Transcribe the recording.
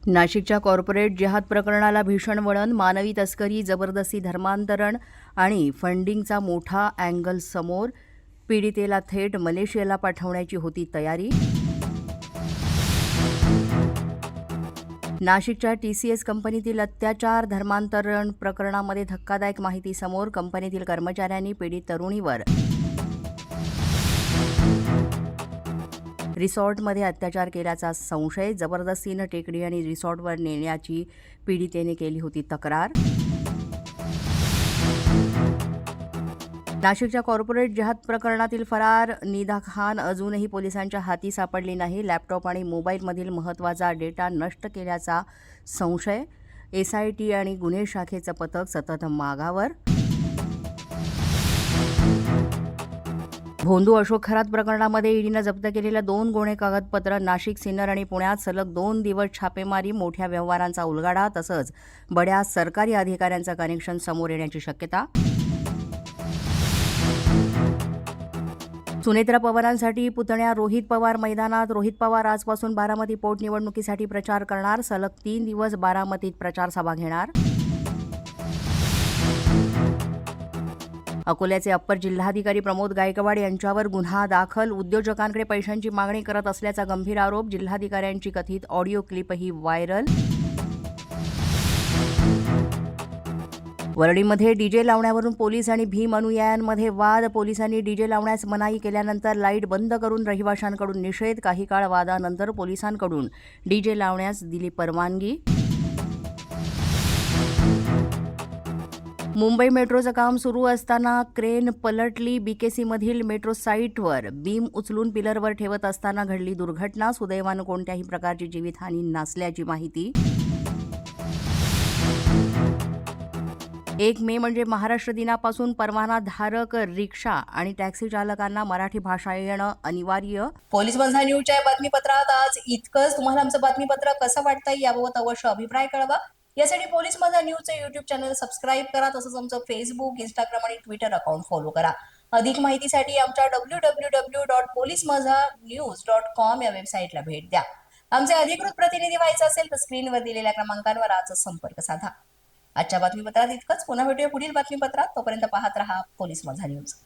नाशिकच्या कॉर्पोरेट जिहाद प्रकरणाला भीषण वळण, मानवी तस्करी, जबरदस्ती धर्मांतरण आणि फंडिंगचा मोठा अँगल समोर. पीडितेला थेट मलेशियाला पाठवण्याची होती तयारी. नाशिकच्या TCS कंपनीतील अत्याचार धर्मांतरण प्रकरणामध्ये धक्कादायक माहिती समोर. कंपनीतील कर्मचाऱ्यांनी पीडित तरुणीवर रिसॉर्टमध्ये अत्याचार केल्याचा संशय. जबरदस्तीनं टेकडी आणि रिसॉर्टवर नेण्याची पीडितेने केली होती तक्रार. नाशिकच्या कॉर्पोरेट जिहाद प्रकरणातील फरार निदा खान अजूनही पोलिसांच्या हाती सापडली नाही. लॅपटॉप आणि मोबाईलमधील महत्त्वाचा डेटा नष्ट केल्याचा संशय. SIT आणि गुन्हे शाखेचं पथक सतत मागावर. भोंदू अशोक खरात प्रकरणामध्ये ईडीनं जप्त केलेल्या 2 गुन्हे कागदपत्र. नाशिक, सिन्नर आणि पुण्यात सलग 2 दिवस छापेमारी. मोठ्या व्यवहारांचा उलगडा तसंच बड्या सरकारी अधिकाऱ्यांचं कनेक्शन समोर येण्याची शक्यता. सुनेत्रा पवारांसाठी पुतण्या रोहित पवार मैदानात. रोहित पवार आजपासून बारामती पोटनिवडणुकीसाठी प्रचार करणार. सलग 3 दिवस बारामतीत प्रचार सभा घेणार. अकोल्याचे अप्पर जिल्हाधिकारी प्रमोद गायकवाड यांच्यावर गुन्हा दाखल. उद्योजकांकडे पैशांची मागणी करत असल्याचा गंभीर आरोप. जिल्हाधिकाऱ्यांची कथित ऑडिओ क्लिपही व्हायरल. वरळीमध्ये डीजे लावण्यावरून पोलीस आणि भीम अनुयायांमध्ये वाद. पोलिसांनी डीजे लावण्यास मनाई केल्यानंतर लाईट बंद करून रहिवाशांकडून निषेध. काही काळ वादानंतर पोलिसांकडून डीजे लावण्यास दिली परवानगी. मुंबई मेट्रोचं काम सुरू असताना क्रेन पलटली. BKCमधील मेट्रो साईटवर बीम उचलून पिलरवर ठेवत असताना घडली दुर्घटना. सुदैवानं कोणत्याही प्रकारची जीवितहानी नसल्याची माहिती. 1 मे म्हणजे महाराष्ट्र दिनापासून परवानाधारक रिक्षा आणि टॅक्सी चालकांना मराठी भाषा येणं अनिवार्य. पोलीस माझा न्यूजच्या बातमीपत्रात आज इतकंच. तुम्हाला आमचं बातमीपत्र कसं वाटतंय याबाबत अवश्य अभिप्राय कळवा. यासाठी पोलीस माझा न्यूजचं YouTube चॅनल सबस्क्राईब करा. तसंच आमचं Facebook, Instagram आणि Twitter अकाउंट फॉलो करा. अधिक माहितीसाठी आमच्या www.policemazhanews.com या वेबसाईटला भेट द्या. आमचे अधिकृत प्रतिनिधी व्हायचं असेल तर स्क्रीनवर दिलेल्या क्रमांकांवर आजच संपर्क साधा. आजच्या बातमीपत्रात इतकंच. पुन्हा भेटूया पुढील बातमीपत्रात. तोपर्यंत पाहत रहा पोलीस माझा न्यूज.